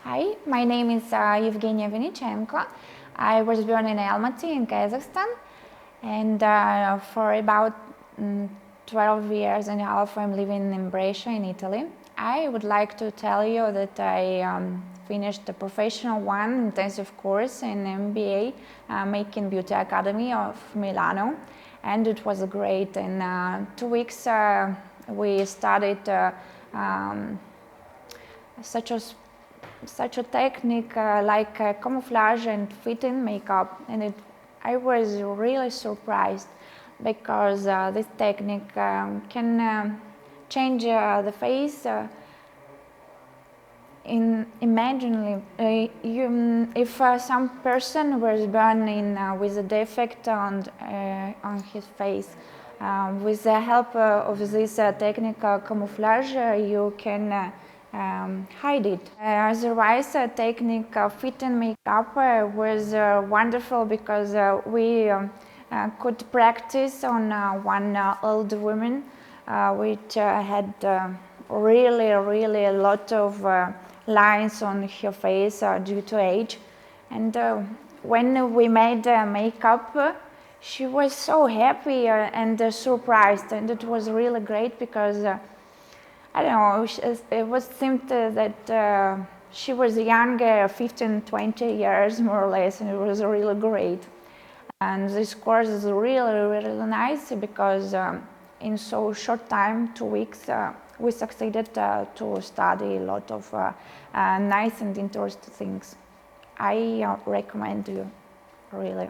Hi, my name is Ivgynia Vilichenko. I was born in Almaty in Kazakhstan, and for about 12 years and a half I'm living in Brescia in Italy. I would like to tell you that I finished a professional intensive course in MBA Making Beauty Academy of Milano, and it was great. In 2 weeks we studied such a technique like camouflage and fitting makeup, and I was really surprised because this technique can change the face imaginally. If some person was born with a defect on his face, with the help of this technique camouflage, you can hide it. Otherwise, technique fit and makeup was wonderful because we could practice on one old woman which had really a lot of lines on her face due to age. And when we made makeup, she was so happy and surprised, and it was really great because I don't know, it seemed that she was younger, 15, 20 years more or less, and it was really great. And this course is really nice because in so short time, 2 weeks, we succeeded to study a lot of nice and interesting things. I recommend you, really.